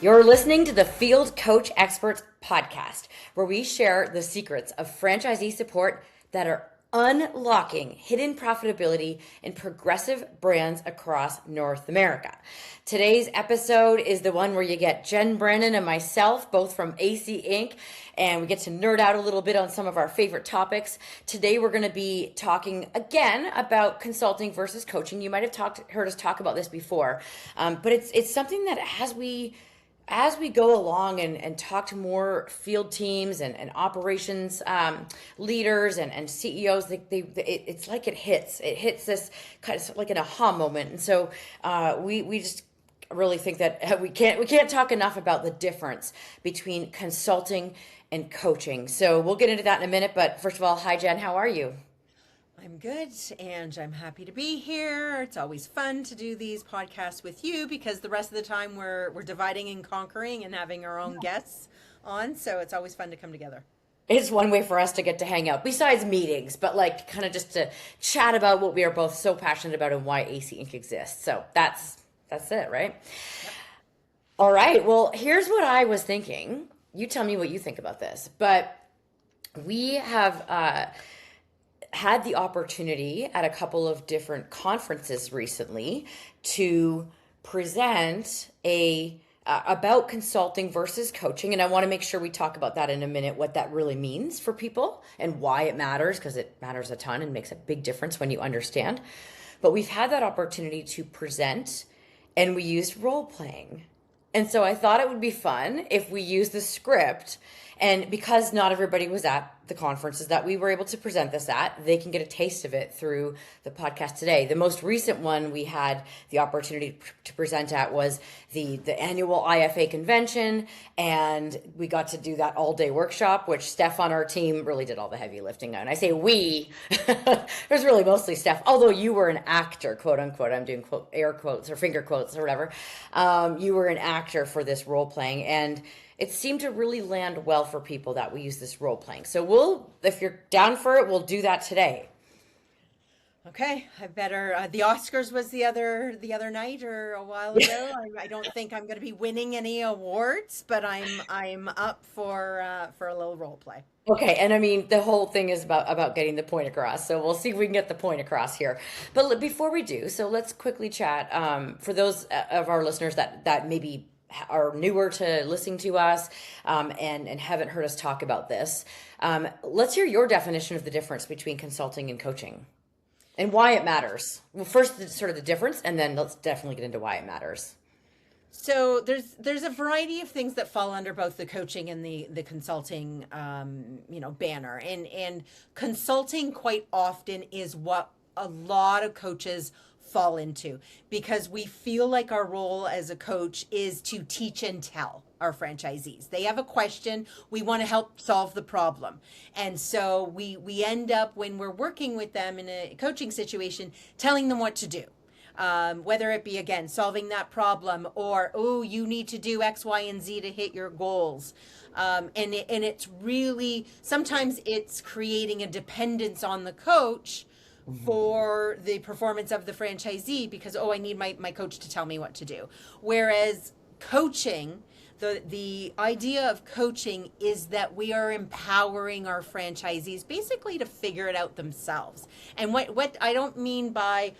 You're listening to the Field Coach Experts podcast, where we share the secrets of franchisee support that are unlocking hidden profitability in progressive brands across North America. Today's episode is the one where you get Jen Brannon and myself, both from AC Inc., and we get to nerd out a little bit on some of our favorite topics. Today we're going to be talking again about consulting versus coaching. You might have heard us talk about this before, but it's something that as we go along and talk to more field teams and operations leaders and CEOs, it's like it hits this kind of like an aha moment. And so we just really think that we can't talk enough about the difference between consulting and coaching. So we'll get into that in a minute. But first of all, hi Jen, how are you? I'm good, and I'm happy to be here. It's always fun to do these podcasts with you because the rest of the time we're dividing and conquering and having our own guests on. So it's always fun to come together. It's one way for us to get to hang out besides meetings, but like kind of just to chat about what we are both so passionate about and why AC Inc. exists. So that's it, right? Yep. All right. Well, here's what I was thinking. You tell me what you think about this. But we have had the opportunity at a couple of different conferences recently to present about consulting versus coaching, and I want to make sure we talk about that in a minute, what that really means for people and why it matters, because it matters a ton and makes a big difference when you understand. But we've had that opportunity to present, and we used role playing. And so I thought it would be fun if we used the script. And because not everybody was at the conferences that we were able to present this at, they can get a taste of it through the podcast today. The most recent one we had the opportunity to present at was the annual IFA convention. And we got to do that all-day workshop, which Steph on our team really did all the heavy lifting on. I say we, it was really mostly Steph, although you were an actor, quote unquote. I'm doing quote, air quotes or finger quotes or whatever. You were an actor for this role playing, and it seemed to really land well for people that we use this role playing. So if you're down for it, we'll do that today. Okay, I better. The Oscars was the other night or a while ago. I don't think I'm going to be winning any awards, but I'm up for a little role play. Okay, and I mean the whole thing is about getting the point across. So we'll see if we can get the point across here. But before we do, so let's quickly chat for those of our listeners that maybe are newer to listening to us and haven't heard us talk about this. Let's hear your definition of the difference between consulting and coaching and why it matters. Well, first, sort of the difference, and then let's definitely get into why it matters. So there's a variety of things that fall under both the coaching and the consulting banner. And consulting quite often is what a lot of coaches fall into because we feel like our role as a coach is to teach and tell our franchisees. They have a question, we want to help solve the problem. And so we end up, when we're working with them in a coaching situation, telling them what to do. Whether it be, again, solving that problem or, oh, you need to do X, Y, and Z to hit your goals. And it's really, sometimes it's creating a dependence on the coach for the performance of the franchisee because, oh, I need my coach to tell me what to do. Whereas coaching, the idea of coaching is that we are empowering our franchisees basically to figure it out themselves. And what I don't mean by,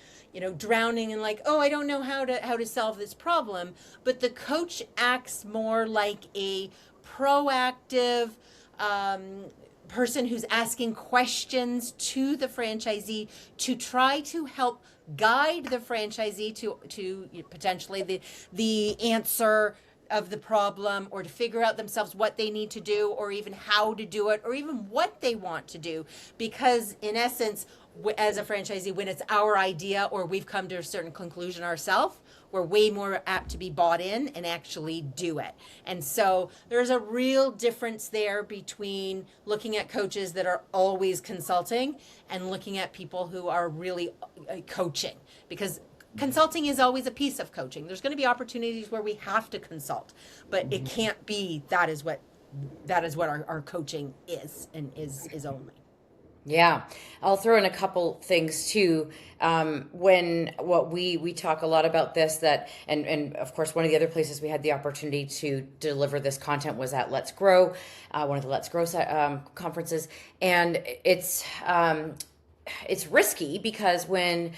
drowning in like, oh, I don't know how to solve this problem, but the coach acts more like a proactive person who's asking questions to the franchisee to try to help guide the franchisee to potentially the answer of the problem, or to figure out themselves what they need to do, or even how to do it, or even what they want to do. Because in essence, as a franchisee, when it's our idea or we've come to a certain conclusion ourselves, we're way more apt to be bought in and actually do it. And so there's a real difference there between looking at coaches that are always consulting and looking at people who are really coaching, because consulting is always a piece of coaching. There's going to be opportunities where we have to consult, but it can't be that is what our coaching is and is only. Yeah, I'll throw in a couple things too. When what we talk a lot about this, that and of course one of the other places we had the opportunity to deliver this content was at Let's Grow, one of the Let's Grow conferences, and it's risky because when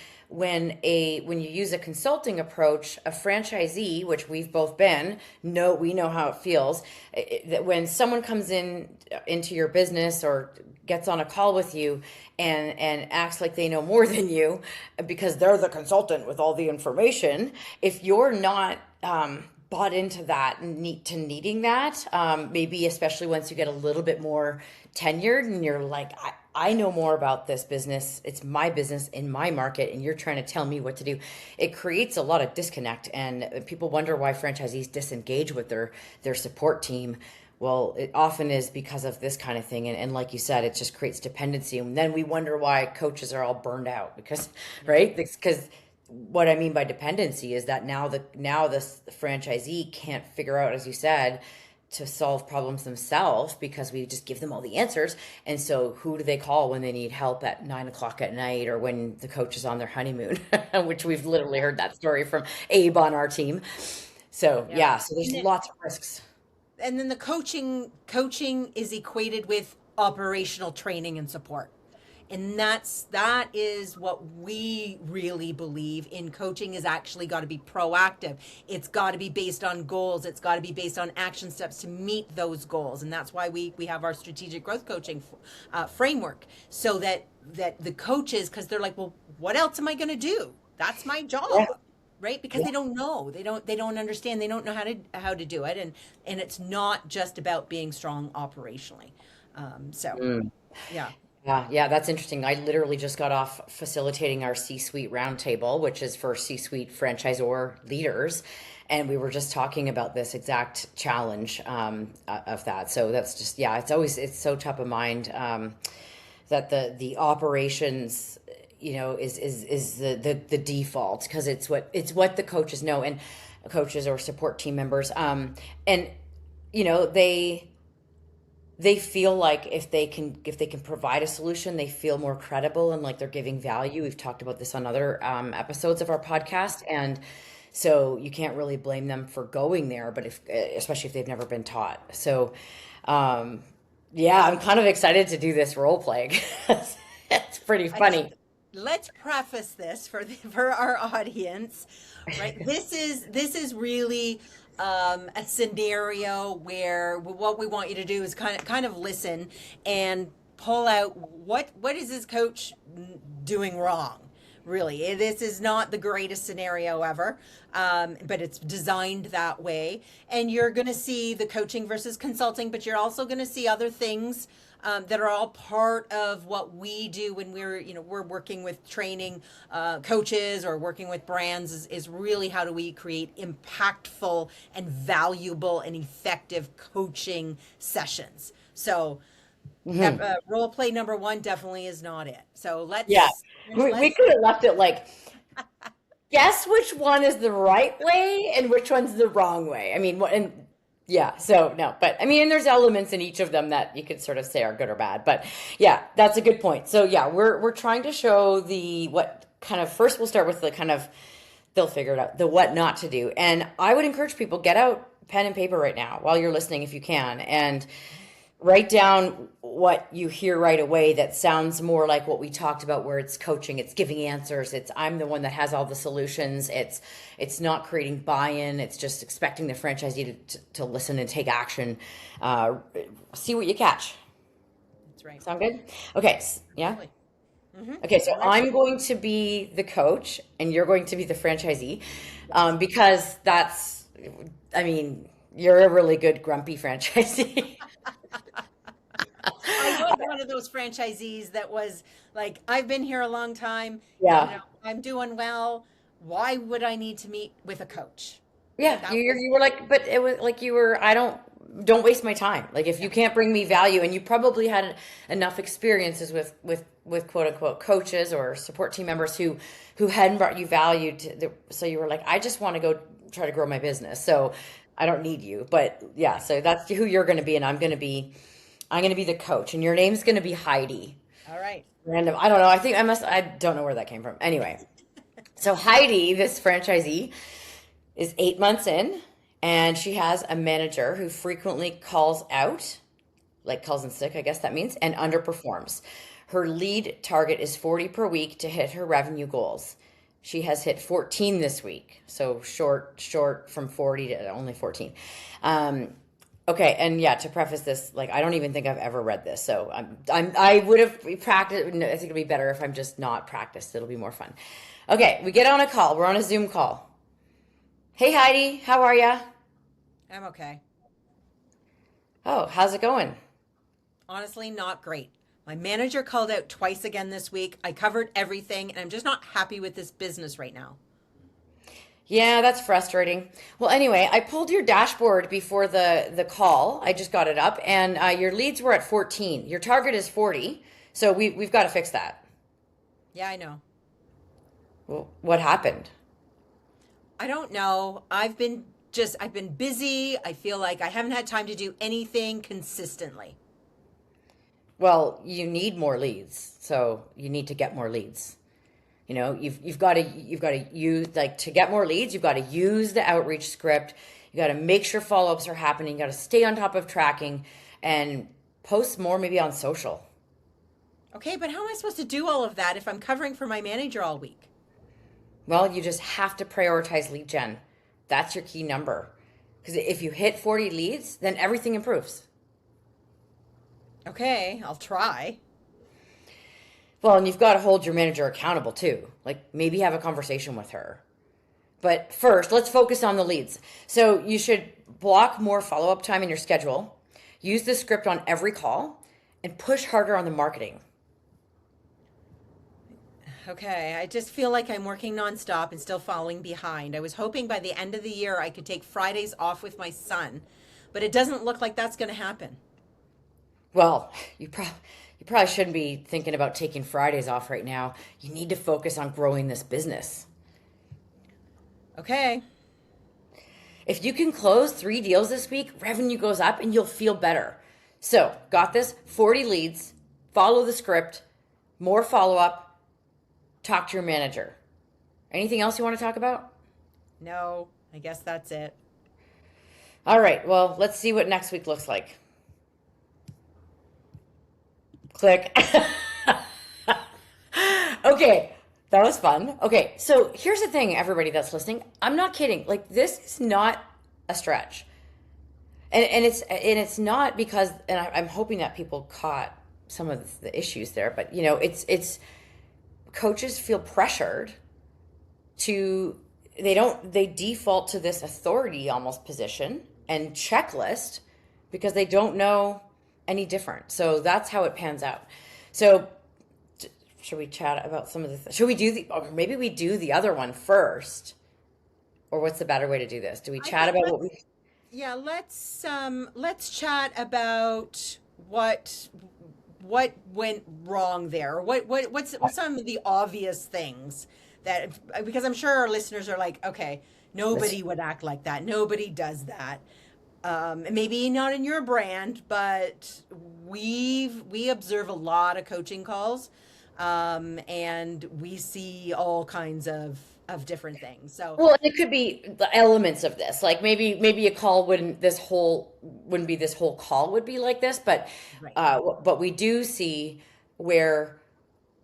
you use a consulting approach, a franchisee, which we've both been, we know how it feels, that when someone comes into your business or gets on a call with you and acts like they know more than you because they're the consultant with all the information, if you're not bought into that, needing that, maybe especially once you get a little bit more tenured and you're like, I know more about this business. It's my business in my market, and you're trying to tell me what to do. It creates a lot of disconnect, and people wonder why franchisees disengage with their support team. Well, it often is because of this kind of thing, and like you said, it just creates dependency, and then we wonder why coaches are all burned out because, right? Because what I mean by dependency is that now the franchisee can't figure out, as you said, to solve problems themselves because we just give them all the answers. And so who do they call when they need help at 9 o'clock at night or when the coach is on their honeymoon, which we've literally heard that story from Abe on our team. So Yeah. yeah, so there's lots of risks. And then the coaching is equated with operational training and support. And that is what we really believe in. Coaching is actually got to be proactive. It's got to be based on goals. It's got to be based on action steps to meet those goals. And that's why we have our strategic growth coaching framework, so that the coaches, because they're like, well, what else am I going to do? That's my Yeah. job, right? Because Yeah. they don't know, they don't understand, they don't know how to do it, and it's not just about being strong operationally. So Mm. yeah. Yeah, that's interesting. I literally just got off facilitating our C-suite roundtable, which is for C-suite franchisor leaders, and we were just talking about this exact challenge of that. So that's just, yeah, it's so top of mind, that the operations, is the default because it's what the coaches know, and coaches or support team members, and you know they feel like if they can provide a solution, they feel more credible and like they're giving value. We've talked about this on other episodes of our podcast, and so you can't really blame them for going there. But especially if they've never been taught, so um, yeah, I'm kind of excited to do this role playing. It's pretty I think funny. let's preface this for our audience, right? This is really a scenario where what we want you to do is kind of listen and pull out what is this coach doing wrong. Really, this is not the greatest scenario ever, but it's designed that way. And you're going to see the coaching versus consulting, but you're also going to see other things that are all part of what we do when we're working with training coaches or working with brands. Is really how do we create impactful and valuable and effective coaching sessions. So role play number one definitely is not it. So Yeah, we let's could have left it like, guess which one is the right way and which one's the wrong way. I mean, and yeah, so no, but I mean, and there's elements in each of them that you could sort of say are good or bad. But yeah, that's a good point. So yeah, we're trying to show the what kind of first we'll start with the kind of they'll figure it out, the what not to do. And I would encourage people, get out pen and paper right now while you're listening if you can, and write down what you hear right away that sounds more like what we talked about, where it's coaching, it's giving answers, it's I'm the one that has all the solutions, it's not creating buy-in, it's just expecting the franchisee to listen and take action. uh, See what you catch. That's right. Sound good? Okay, yeah. Absolutely. Mm-hmm. Okay, so Let's I'm going to be the coach and you're going to be the franchisee, because that's, I mean, you're a really good grumpy franchisee. I was one of those franchisees that was like, I've been here a long time, Yeah. I'm doing well. Why would I need to meet with a coach? Yeah, That you was you were like, but it was like you were. I don't waste my time. Like if you can't bring me value, and you probably had enough experiences with quote unquote coaches or support team members who hadn't brought you value so you were like, I just want to go try to grow my business. So I don't need you. But yeah, so that's who you're going to be, and I'm going to be the coach, and your name's going to be Heidi. All right. Random. I don't know. I don't know where that came from. Anyway, so Heidi, this franchisee, is 8 months in, and she has a manager who frequently calls out, like calls in sick, I guess that means, and underperforms. Her lead target is 40 per week to hit her revenue goals. She has hit 14 this week, so short from 40 to only 14. Okay, and yeah, to preface this, like I don't even think I've ever read this, so I would have practiced. No, I think it'll be better if I'm just not practiced. It'll be more fun. Okay, we get on a call. We're on a Zoom call. Hey Heidi, how are ya? I'm okay. Oh, how's it going? Honestly, not great. My manager called out twice again this week. I covered everything, and I'm just not happy with this business right now. Yeah, that's frustrating. Well, anyway, I pulled your dashboard before the call. I just got it up, and your leads were at 14. Your target is 40, so we've got to fix that. Yeah, I know. Well, what happened? I don't know. I've been busy. I feel like I haven't had time to do anything consistently. Well, you need more leads, so you need to get more leads. You know, you've got to use, like, to get more leads, you've got to use the outreach script. You got to make sure follow-ups are happening. You got to stay on top of tracking and post more maybe on social. Okay, but how am I supposed to do all of that if I'm covering for my manager all week? Well, you just have to prioritize lead gen. That's your key number. Because if you hit 40 leads, then everything improves. Okay, I'll try. Well, and you've got to hold your manager accountable too. Like maybe have a conversation with her. But first, let's focus on the leads. So you should block more follow-up time in your schedule, use the script on every call, and push harder on the marketing. Okay, I just feel like I'm working nonstop and still falling behind. I was hoping by the end of the year I could take Fridays off with my son, but it doesn't look like that's going to happen. Well, you probably shouldn't be thinking about taking Fridays off right now. You need to focus on growing this business. Okay. If you can close 3 deals this week, revenue goes up and you'll feel better. So, got this? 40 leads, follow the script, more follow up, talk to your manager. Anything else you want to talk about? No, I guess that's it. All right, well, let's see what next week looks like. Click. Okay, that was fun. Okay, so here's the thing, everybody that's listening. I'm not kidding. Like, this is not a stretch. And it's not because, and I'm hoping that people caught some of the issues there, but you know, it's coaches feel pressured to, they default to this authority almost position and checklist because they don't know any different. So that's how it pans out. So should we chat about some of the, should we do or maybe we do the other one first? Or what's the better way to do this? Do we I chat think about what we, Yeah, let's chat about what went wrong there. What's some of the obvious things that, because I'm sure our listeners are like, okay, nobody would act like that. Nobody does that. Maybe not in your brand, but we observe a lot of coaching calls, and we see all kinds of different things. So well, it could be the elements of this. Like maybe a call wouldn't be this whole call would be like this, but right. but we do see where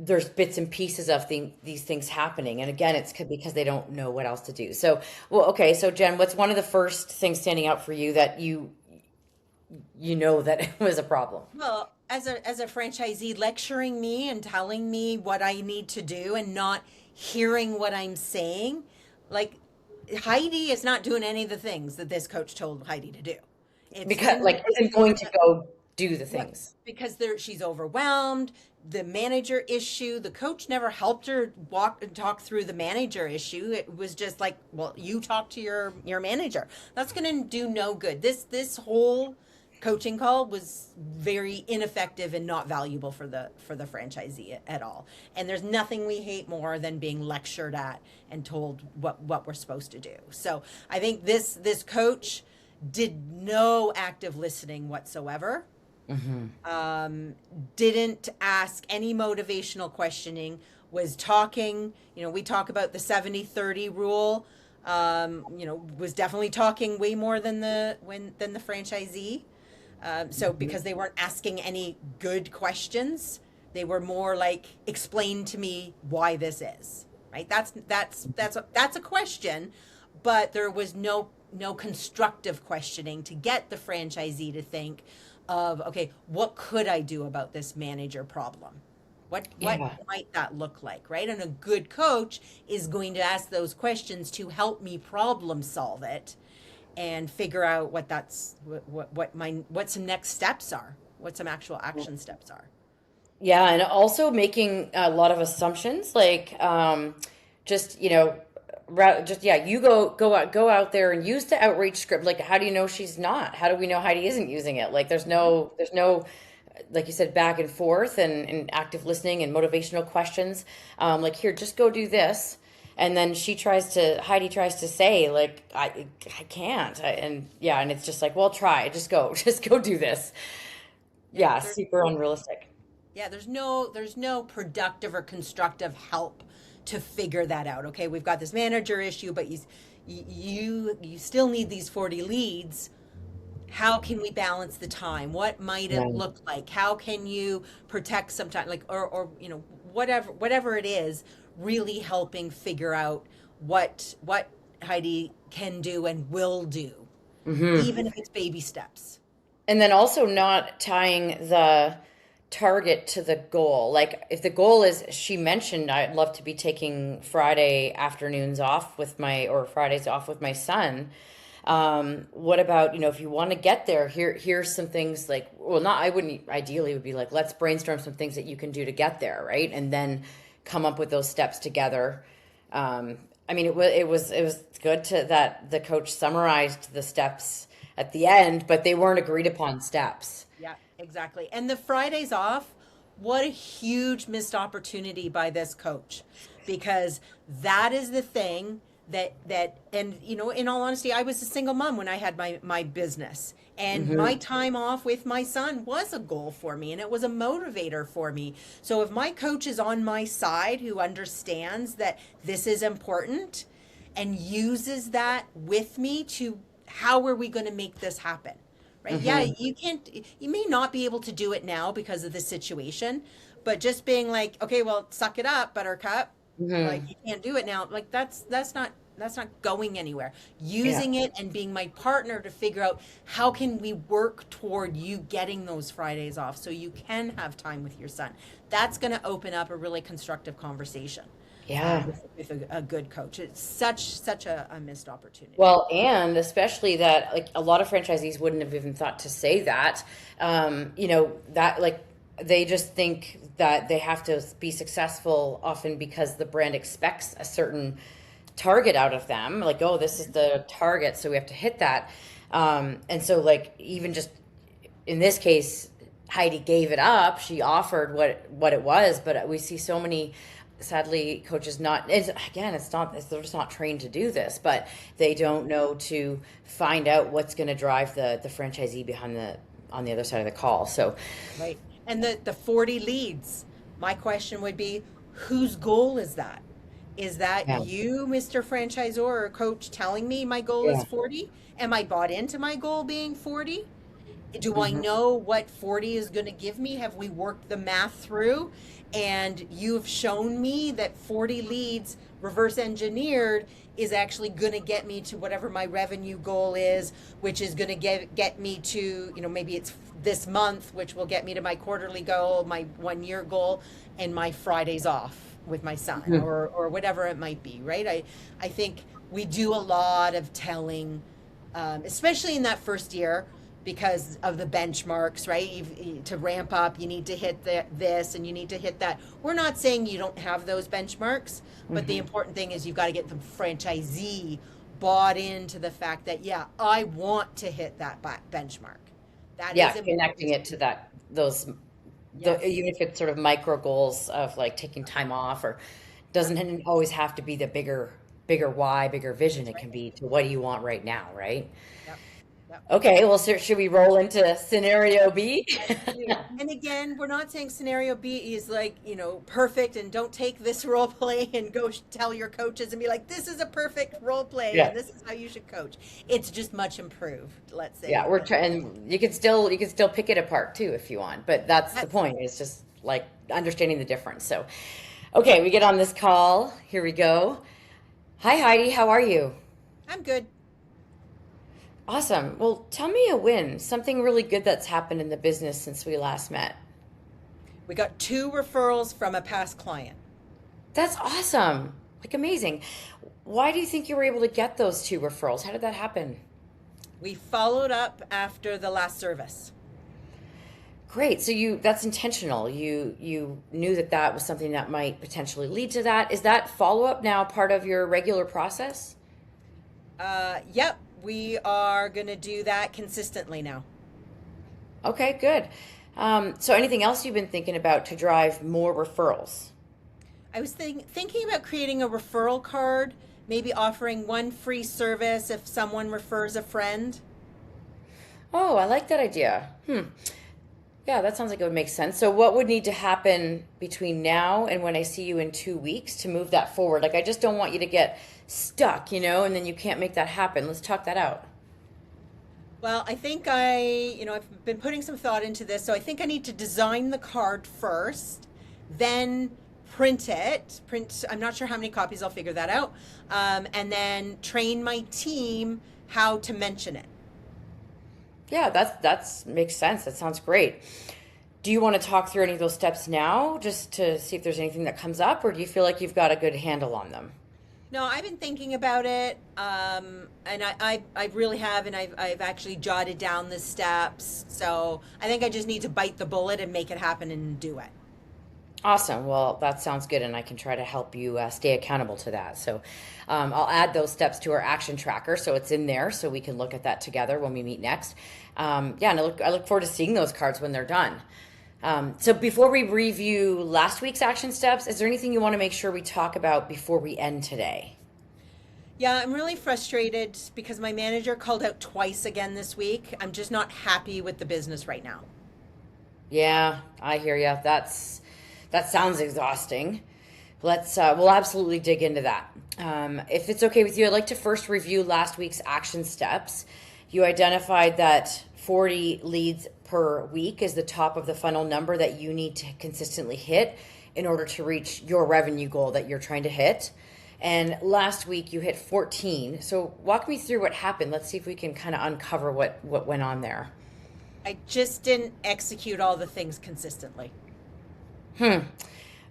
there's bits and pieces of these things happening, and again, it's because they don't know what else to do. So, well, okay. So, Jen, what's one of the first things standing out for you that you know that it was a problem? Well, as a franchisee, lecturing me and telling me what I need to do and not hearing what I'm saying, like Heidi is not doing any of the things that this coach told Heidi to do. Because like isn't going to go do the things. Because she's overwhelmed. The manager issue, the coach never helped her walk and talk through the manager issue. It was just like, well, you talk to your manager. That's going to do no good. This whole coaching call was very ineffective and not valuable for the franchisee at all. And there's nothing we hate more than being lectured at and told what we're supposed to do. So I think this coach did no active listening whatsoever. Hmm. Didn't ask any motivational questioning, was talking, we talk about the 70-30 rule, was definitely talking way more than the franchisee. So because they weren't asking any good questions, they were more like, explain to me why this is, right? That's a question, but there was no constructive questioning to get the franchisee to think of, okay, what could I do about this manager problem? What Yeah. might that look like, right? And a good coach is going to ask those questions to help me problem solve it and figure out what some next steps are, what some actual action steps are. Yeah, and also making a lot of assumptions, like just just yeah, you go out there and use the outreach script. Like, how do you know she's not? How do we know Heidi isn't using it? Like, there's no like you said, back and forth and active listening and motivational questions. Like, here, just go do this. And then Heidi tries to say, like, I can't. And yeah, and it's just like, well, try, just go, just go do this. Yeah, Yeah, super unrealistic. there's no productive or constructive help to figure that out. Okay, we've got this manager issue, but you still need these 40 leads. How can we balance the time? What might it Yeah. look like? How can you protect some time, like, or whatever it is, really helping figure out what Heidi can do and will do, Hmm. even if it's baby steps. And then also not tying the target to the goal. Like, if the goal is, she mentioned, I'd love to be taking Friday afternoons off with or Fridays off with my son. What about, if you want to get there, here's some things, like, well, not, I wouldn't, ideally it would be like, let's brainstorm some things that you can do to get there, right? And then come up with those steps together. I mean, it was good that the coach summarized the steps at the end, but they weren't agreed upon steps. Yeah, exactly. And the Fridays off, what a huge missed opportunity by this coach, because that is the thing that and in all honesty, I was a single mom when I had my business, and my Hmm. time off with my son was a goal for me, and it was a motivator for me. So if my coach is on my side, who understands that this is important and uses that with me to, how are we going to make this happen? Right? Yeah, Hmm. you may not be able to do it now because of the situation, but just being like, okay, well, suck it up, buttercup. Like, Hmm. you can't do it now. Like, that's not going anywhere. Yeah. Using it and being my partner to figure out how can we work toward you getting those Fridays off so you can have time with your son. That's going to open up a really constructive conversation Yeah. with a good coach. It's such a missed opportunity. Well, and especially that, like, a lot of franchisees wouldn't have even thought to say that. That, like, they just think that they have to be successful often because the brand expects a certain target out of them. Like, oh, this is the target, so we have to hit that. And so, like, even just in this case, Heidi gave it up. She offered what it was, but we see so many, sadly, coaches not. Again, they're just not trained to do this, but they don't know to find out what's going to drive the franchisee behind on the other side of the call. So, Right. And the 40 leads, my question would be, whose goal is that? Is that yeah, you, Mr. Franchisor or coach, telling me my goal is yeah, 40? Am I bought into my goal being 40? Do I hmm, know what 40 is going to give me? Have we worked the math through? And you've shown me that 40 leads reverse engineered is actually going to get me to whatever my revenue goal is, which is going to get me to, maybe it's this month, which will get me to my quarterly goal, my 1 year goal, and my Fridays off with my son, hmm, or whatever it might be, right? I think we do a lot of telling, especially in that first year, because of the benchmarks, right? To ramp up, you need to hit this and you need to hit that. We're not saying you don't have those benchmarks, but the hmm. important thing is you've got to get the franchisee bought into the fact that, yeah, I want to hit that benchmark. That Yeah, is important connecting to it to me. Yes. even if it's sort of micro goals of, like, taking time off, or Yep. doesn't always have to be the bigger why, bigger vision. That's It right. can be to, what do you want right now, right? Yep. Yep. Okay, well, should we roll into scenario B? Let's do. And again, we're not saying scenario B is like, perfect and don't take this role play and go tell your coaches and be like, this is a perfect role play Yeah. and this is how you should coach. It's just much improved, let's Yeah, say. we're trying. You can still pick it apart too if you want, but that's the That's, point. It's just like understanding the difference. So, okay, we get on this call. Here we go. Hi, Heidi. How are you? I'm good. Awesome. Well, tell me a win. Something really good that's happened in the business since we last met. We got 2 referrals from a past client. That's awesome. Like amazing. Why do you think you were able to get those 2 referrals? How did that happen? We followed up after the last service. Great. So that's intentional. You knew that that was something that might potentially lead to that. Is that follow-up now part of your regular process? Yep, we are going to do that consistently now. Okay, good. So anything else you've been thinking about to drive more referrals? I was thinking about creating a referral card, maybe offering 1 free service if someone refers a friend. Oh, I like that idea. Yeah, that sounds like it would make sense. So what would need to happen between now and when I see you in 2 weeks to move that forward? Like I just don't want you to get stuck, and then you can't make that happen. Let's talk that out. Well, I think I've been putting some thought into this, so I think I need to design the card first, then print it. I'm not sure how many copies, I'll figure that out. And then train my team how to mention it. Yeah, that's makes sense. That sounds great. Do you want to talk through any of those steps now just to see if there's anything that comes up, or do you feel like you've got a good handle on them? No, I've been thinking about it, and I really have, and I've actually jotted down the steps. So I think I just need to bite the bullet and make it happen and do it. Awesome. Well, that sounds good, and I can try to help you stay accountable to that. So, I'll add those steps to our action tracker, so it's in there, so we can look at that together when we meet next. Yeah, and I look forward to seeing those cards when they're done. So, before we review last week's action steps, is there anything you want to make sure we talk about before we end today? Yeah, I'm really frustrated because my manager called out twice again this week. I'm just not happy with the business right now. Yeah, I hear you. That sounds exhausting. We'll absolutely dig into that. If it's okay with you, I'd like to first review last week's action steps. You identified that 40 leads per week is the top of the funnel number that you need to consistently hit in order to reach your revenue goal that you're trying to hit. And last week you hit 14. So walk me through what happened. Let's see if we can kind of uncover what went on there. I just didn't execute all the things consistently.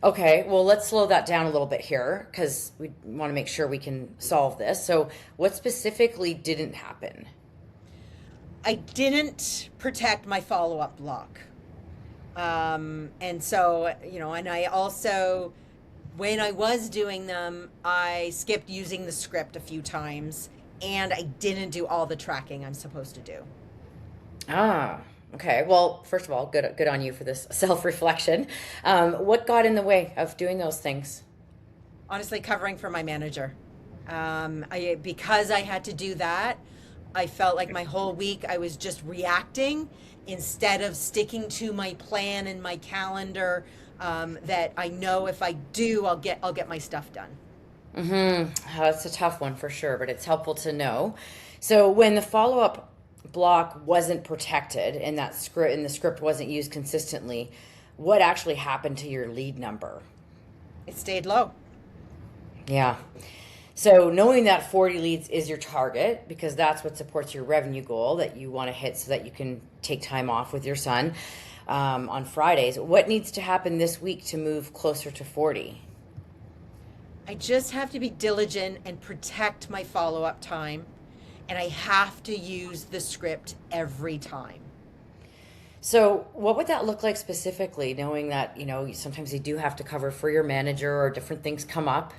Okay, well, let's slow that down a little bit here because we want to make sure we can solve this. So, what specifically didn't happen? I didn't protect my follow-up block. And so, and I also, when I was doing them, I skipped using the script a few times and I didn't do all the tracking I'm supposed to do. Ah, okay. Well, first of all, good on you for this self-reflection. What got in the way of doing those things? Honestly, covering for my manager. Because I had to do that, I felt like my whole week I was just reacting instead of sticking to my plan and my calendar, that I know if I do, I'll get my stuff done. That's a tough one for sure, but it's helpful to know. So when the follow-up block wasn't protected and the script wasn't used consistently, what actually happened to your lead number? It stayed low. Yeah. So knowing that 40 leads is your target because that's what supports your revenue goal that you want to hit so that you can take time off with your son on Fridays. What needs to happen this week to move closer to 40? I just have to be diligent and protect my follow-up time, and I have to use the script every time. So what would that look like specifically, knowing that, sometimes you do have to cover for your manager or different things come up?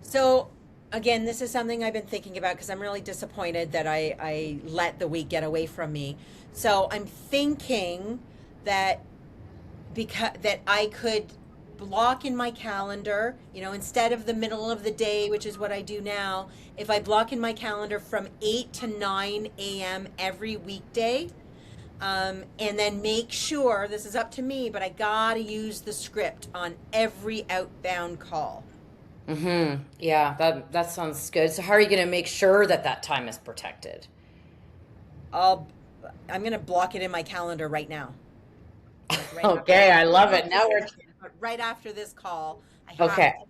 So again, this is something I've been thinking about because I'm really disappointed that I let the week get away from me. So I'm thinking that I could block in my calendar, instead of the middle of the day, which is what I do now, if I block in my calendar from 8 to 9 a.m. every weekday, and then make sure, this is up to me, but I gotta use the script on every outbound call. Mm-hmm. Yeah, that sounds good. So how are you going to make sure that that time is protected? I'll, I'm gonna block it in my calendar right now. Like right after Okay, this, I not love right it. this Now we're second, but right after this call, I have okay. to.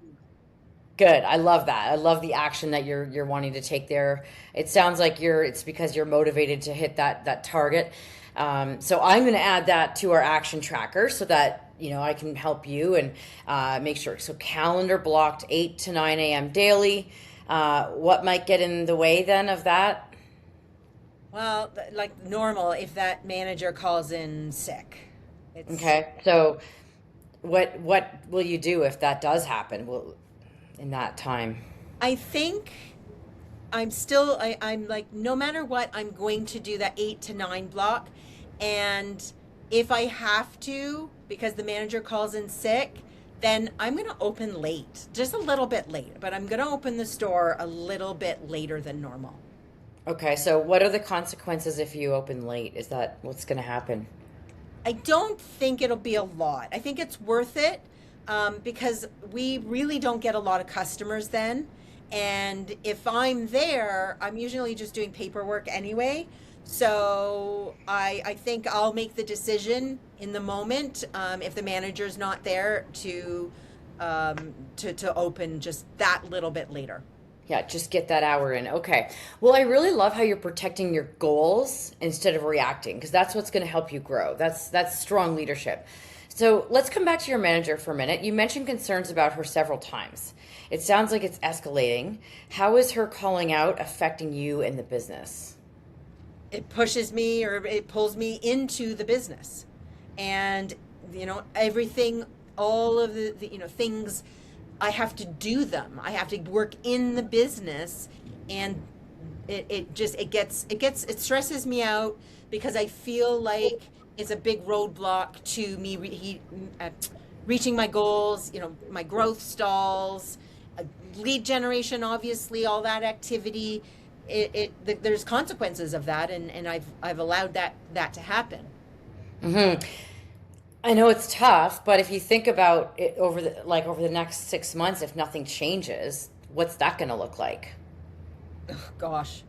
Good. I love that. I love the action that you're wanting to take there. It sounds like it's because you're motivated to hit that target. So I'm going to add that to our action tracker so that I can help you and make sure. So calendar blocked 8 to 9 a.m. daily. What might get in the way then of that? Well, like normal, if that manager calls in sick, it's. Okay. So what will you do if that does happen? Will in that time? I think I'm like, no matter what, I'm going to do that 8 to 9 block. And if I have to, because the manager calls in sick, then I'm going to open late, just a little bit late, but I'm going to open the store a little bit later than normal. Okay, so what are the consequences if you open late? Is that what's going to happen? I don't think it'll be a lot. I think it's worth it, because we really don't get a lot of customers then. And if I'm there, I'm usually just doing paperwork anyway. So I think I'll make the decision in the moment, if the manager's not there to open just that little bit later. Yeah, just get that hour in. Okay. Well, I really love how you're protecting your goals instead of reacting because that's what's going to help you grow. That's strong leadership. So let's come back to your manager for a minute. You mentioned concerns about her several times. It sounds like it's escalating. How is her calling out affecting you and the business? It pushes me or it pulls me into the business, and everything, all of the things, I have to do them. I have to work in the business, and it stresses me out because I feel like it's a big roadblock to me reaching my goals. My growth stalls, lead generation, obviously, all that activity. There's consequences of that, and I've allowed that to happen. Hmm. I know it's tough, but if you think about it over the next 6 months, if nothing changes, what's that going to look like? Gosh,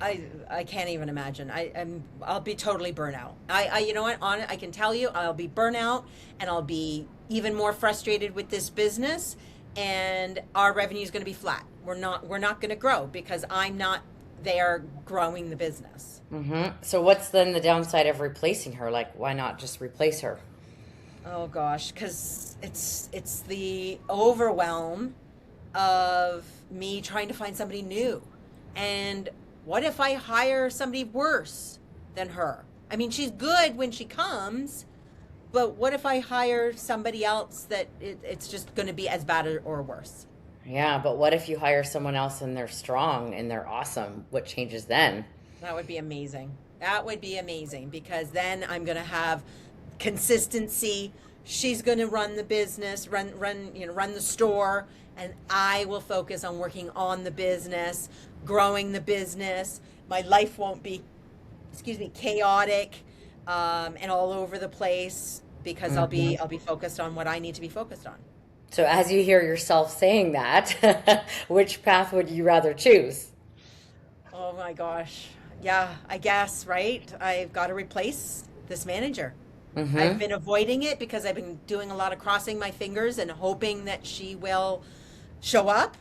I can't even imagine. I'll be totally burnout. You know what, on it, I can tell you I'll be burnout, and I'll be even more frustrated with this business, and our revenue is going to be flat. We're not going to grow because I'm not there growing the business. So what's then the downside of replacing her? Like, why not just replace her? Oh gosh, because it's the overwhelm of me trying to find somebody new. And what if I hire somebody worse than her? I mean, she's good when she comes, but what if I hire somebody else that it's just going to be as bad or worse? Yeah, but what if you hire someone else and they're strong and they're awesome? What changes then? That would be amazing. That would be amazing because then I'm going to have consistency. She's going to run the business, run the store, and I will focus on working on the business, growing the business. My life won't be, excuse me, chaotic, and all over the place because Hmm. I'll be focused on what I need to be focused on. So as you hear yourself saying that, which path would you rather choose? Oh my gosh. Yeah, I guess, right? I've got to replace this manager. I've Mm-hmm. been avoiding it because I've been doing a lot of crossing my fingers and hoping that she will show up,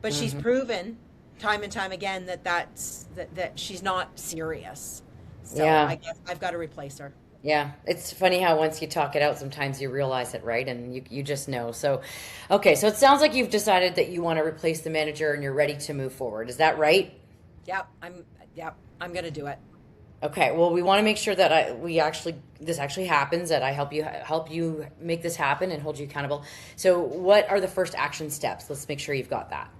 but she's Mm-hmm. proven time and time again that she's not serious. So I Yeah. guess I've got to replace her. Yeah, it's funny how once you talk it out, sometimes you realize it, right? And you just know. So, okay, so it sounds like you've decided that you want to replace the manager and you're ready to move forward. Is that right? Yep, I'm going to do it. Okay, well, we want to make sure that this actually happens, that I help you make this happen and hold you accountable. So, what are the first action steps? Let's make sure you've got that.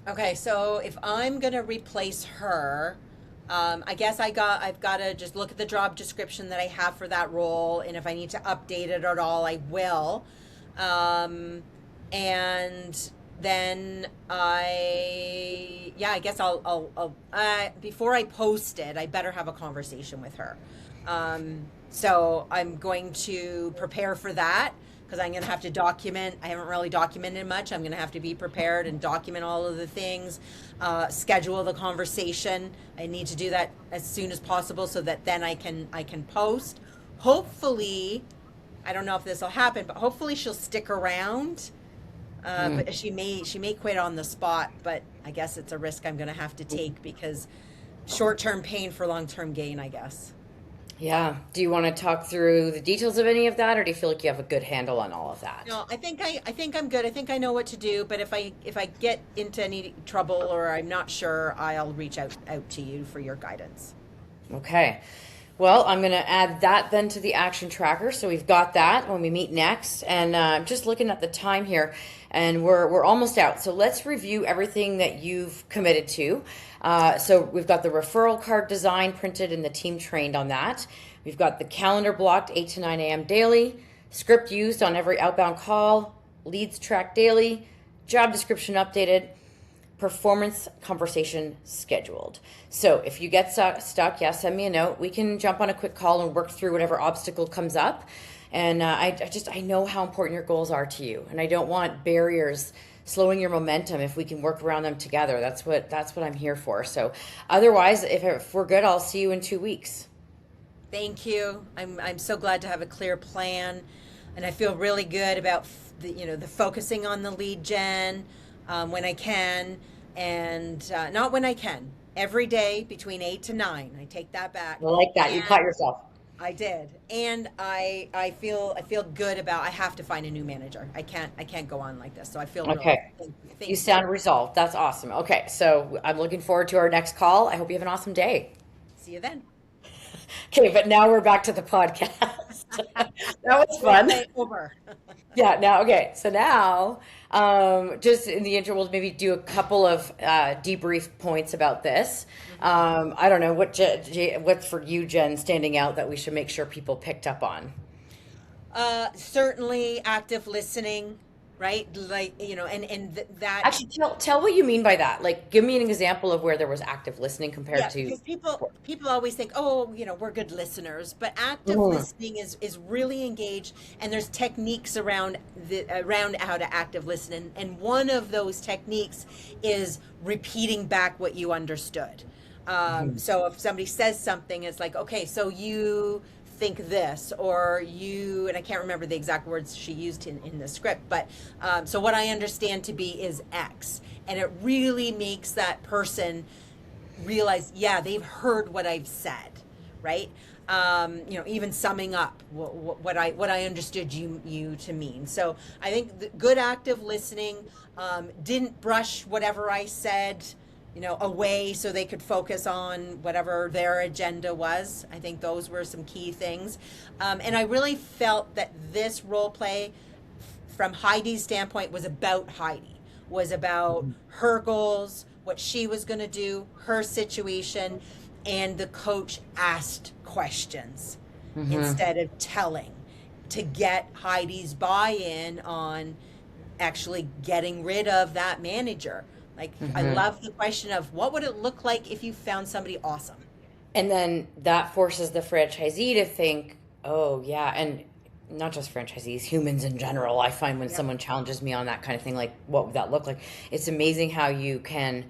Okay, so if I'm gonna replace her, I guess I've got to just look at the job description that I have for that role, and if I need to update it at all, I will. And then I guess before I post it, I better have a conversation with her. So I'm going to prepare for that because I'm going to have to document. I haven't really documented much. I'm going to have to be prepared and document all of the things, schedule the conversation. I need to do that as soon as possible so that then I can post. Hopefully, I don't know if this will happen, but hopefully she'll stick around. But she may quit on the spot, but I guess it's a risk I'm going to have to take because short-term pain for long-term gain, I guess. Yeah. Do you want to talk through the details of any of that, or do you feel like you have a good handle on all of that? No, I think I'm good. I think I know what to do, but if I get into any trouble or I'm not sure, I'll reach out to you for your guidance. Okay. Well, I'm going to add that then to the action tracker. So we've got that when we meet next. And I'm just looking at the time here, and we're almost out. So let's review everything that you've committed to. So we've got the referral card design printed and the team trained on that. We've got the calendar blocked 8 to 9 a.m. daily, script used on every outbound call, leads tracked daily, job description updated, performance conversation scheduled. So if you get stuck, yeah, send me a note. We can jump on a quick call and work through whatever obstacle comes up. And I know how important your goals are to you, and I don't want barriers slowing your momentum. If we can work around them together, that's what I'm here for. So otherwise, if we're good, I'll see you in 2 weeks. Thank you. I'm so glad to have a clear plan, and I feel really good about the focusing on the lead gen when I can, and not when I can. Every day between 8 to 9. I take that back. I like that. You And caught yourself. I did, and I feel good about. I have to find a new manager. I can't go on like this. So I feel really. Okay. Thank You you. sound resolved. That's awesome. Okay. So I'm looking forward to our next call. I hope you have an awesome day. See you then. Okay. But now we're back to the podcast. That was fun. Okay, over. Yeah, now, okay. So now, just in the intro, we'll maybe do a couple of debrief points about this. I don't know what's for you, Jen, standing out that we should make sure people picked up on. Certainly active listening, right? Like, that. Actually, tell what you mean by that. Like, give me an example of where there was active listening compared Yeah, to. because people always think, oh, we're good listeners, but active Mhm. listening is really engaged, and there's techniques around how to active listen, and one of those techniques is repeating back what you understood. So if somebody says something, it's like, okay, so you think this, or you, and I can't remember the exact words she used in the script, but so what I understand to be is X, and it really makes that person realize, yeah, they've heard what I've said, right? Even summing up what I understood you to mean. So I think the good active listening, didn't brush whatever I said, away so they could focus on whatever their agenda was. I think those were some key things. And I really felt that this role play, from Heidi's standpoint, was about Heidi, was about her goals, what she was going to do, her situation, and the coach asked questions instead of telling, to get Heidi's buy-in on actually getting rid of that manager. Like, I love the question of what would it look like if you found somebody awesome? And then that forces the franchisee to think, oh, yeah. And not just franchisees, humans in general. I find when Yep. someone challenges me on that kind of thing, like, what would that look like? It's amazing how you can,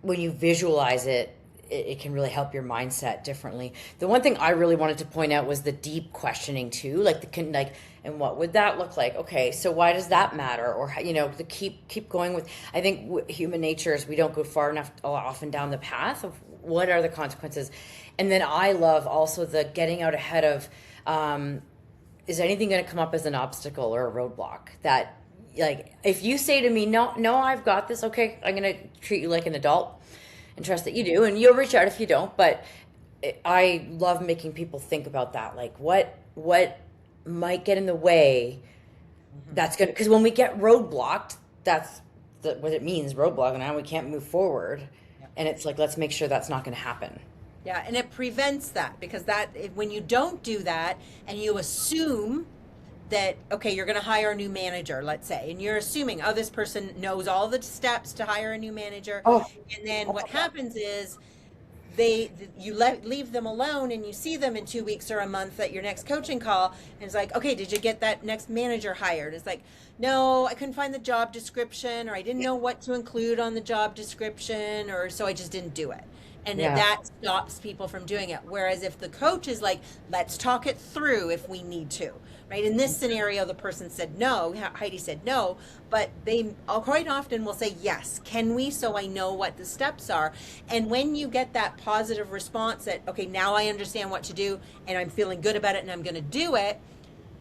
when you visualize it, it can really help your mindset differently. The one thing I really wanted to point out was the deep questioning too, like and what would that look like? Okay, so why does that matter? Or to keep going with. I think human nature is we don't go far enough often down the path of what are the consequences, and then I love also the getting out ahead of. Is anything going to come up as an obstacle or a roadblock that, like, if you say to me, no, I've got this. Okay, I'm going to treat you like an adult and trust that you do, and you'll reach out if you don't. But I love making people think about that, like what might get in the way. That's good, because when we get roadblocked, that's what it means, roadblock, and now we can't move forward. And it's like, let's make sure that's not going to happen. Yeah, and it prevents that, because when you don't do that and you assume that okay, you're going to hire a new manager, let's say, and you're assuming, oh, this person knows all the steps to hire a new manager, Oh, and then what happens is leave them alone, and you see them in 2 weeks or a month at your next coaching call, and it's like, okay, did you get that next manager hired? It's like, no, I couldn't find the job description, or I didn't know what to include on the job description, or so I just didn't do it. And yeah. that stops people from doing it. Whereas if the coach is like, let's talk it through if we need to, right? In this scenario, the person said no, Heidi said no, but they quite often will say, yes, can we? So I know what the steps are. And when you get that positive response that, okay, now I understand what to do and I'm feeling good about it and I'm going to do it.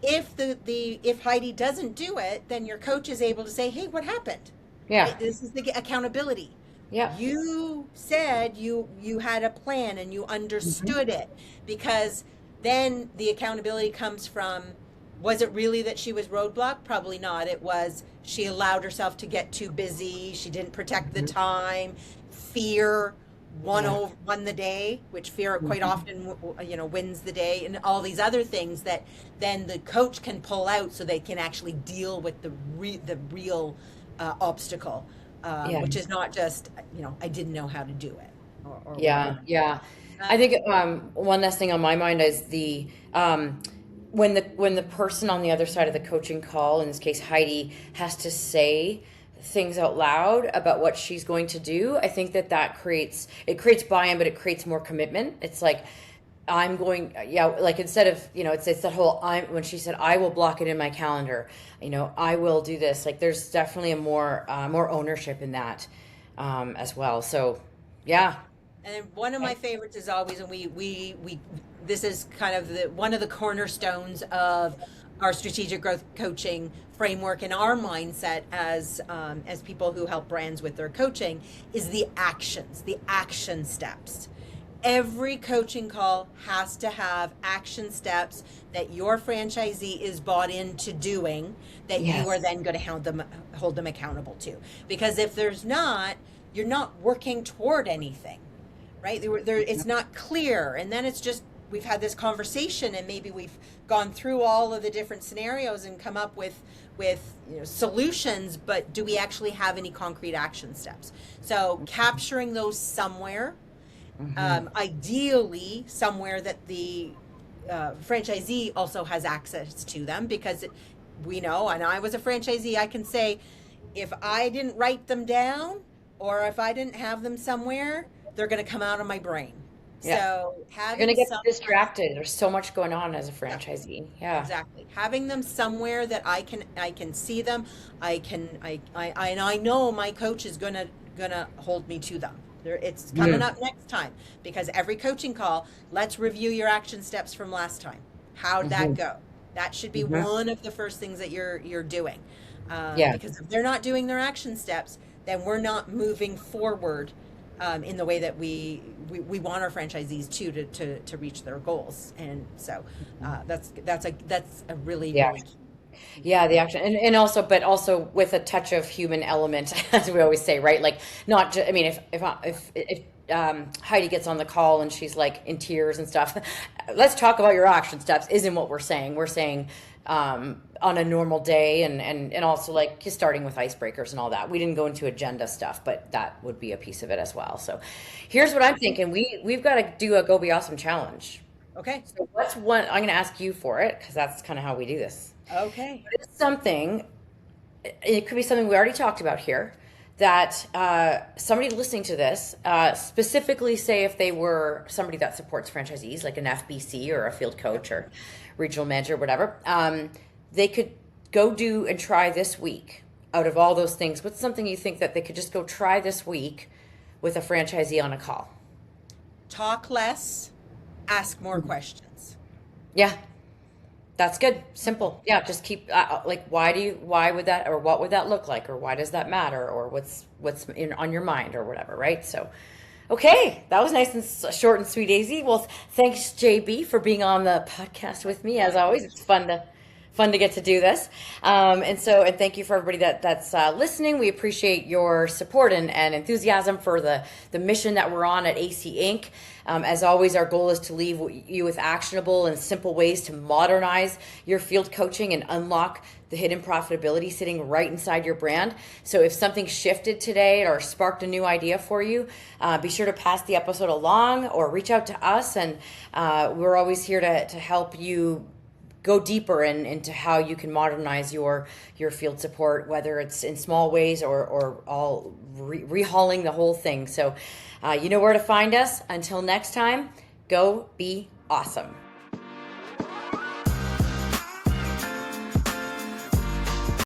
If Heidi doesn't do it, then your coach is able to say, hey, what happened? Yeah. Right? This is the accountability. Yeah. You said you had a plan and you understood it, because then the accountability comes from, was it really that she was roadblocked? Probably not. It was she allowed herself to get too busy. She didn't protect the time. Fear won the day, which fear quite often wins the day, and all these other things that then the coach can pull out so they can actually deal with the real obstacle. Which is not just, I didn't know how to do it. Or Yeah, yeah. I think one last thing on my mind is the when the person on the other side of the coaching call, in this case Heidi, has to say things out loud about what she's going to do. I think that creates buy-in, but it creates more commitment. It's like, I'm going, like instead of, it's that whole, when she said, I will block it in my calendar, I will do this. Like there's definitely a more ownership in that as well. So, yeah. And one of my favorites is always, and we this is kind of one of the cornerstones of our strategic growth coaching framework and our mindset as people who help brands with their coaching, is the action steps. Every coaching call has to have action steps that your franchisee is bought into doing, that you are then going to hold them accountable to. Because if there's not, you're not working toward anything, right? It's not clear. And then it's just, we've had this conversation and maybe we've gone through all of the different scenarios and come up with solutions, but do we actually have any concrete action steps? So capturing those somewhere, ideally somewhere that the franchisee also has access to them, because we know, and I was a franchisee, I can say, if I didn't write them down or if I didn't have them somewhere, they're going to come out of my brain. Yeah. So you're going to get distracted. There's so much going on as a franchisee. Yeah, exactly. Having them somewhere that I can see them, I know my coach is gonna hold me to them. It's coming up next time, because every coaching call, let's review your action steps from last time. How'd that go? That should be one of the first things that you're doing. Because if they're not doing their action steps, then we're not moving forward in the way that we want our franchisees to reach their goals. And so that's a really really key. Yeah, the action, and also with a touch of human element, as we always say, right? Like, not just, I mean, if Heidi gets on the call and she's like in tears and stuff, let's talk about your action steps, isn't what we're saying. We're saying on a normal day, and also like just starting with icebreakers and all that. We didn't go into agenda stuff, but that would be a piece of it as well. So here's what I'm thinking. We've got to do a Go Be Awesome challenge. Okay. So what's one, I'm going to ask you for it, because that's kind of how we do this. Okay. But it's something, it could be something we already talked about here, that somebody listening to this, specifically say if they were somebody that supports franchisees, like an FBC or a field coach or regional manager, whatever, they could go do and try this week. Out of all those things, what's something you think that they could just go try this week with a franchisee on a call? Talk less, ask more questions. Yeah. That's good. Simple. Yeah. Just keep like, why would that, or what would that look like? Or why does that matter? Or what's on your mind or whatever. Right. So, okay. That was nice and short and sweet, easy. Well, thanks JB for being on the podcast with me. As always, it's fun fun to get to do this. And thank you for everybody that's listening. We appreciate your support and enthusiasm for the mission that we're on at AC Inc. As always, our goal is to leave you with actionable and simple ways to modernize your field coaching and unlock the hidden profitability sitting right inside your brand. So if something shifted today or sparked a new idea for you, be sure to pass the episode along or reach out to us. And we're always here to help you go deeper into how you can modernize your field support, whether it's in small ways or all rehauling the whole thing. So you know where to find us. Until next time, go be awesome.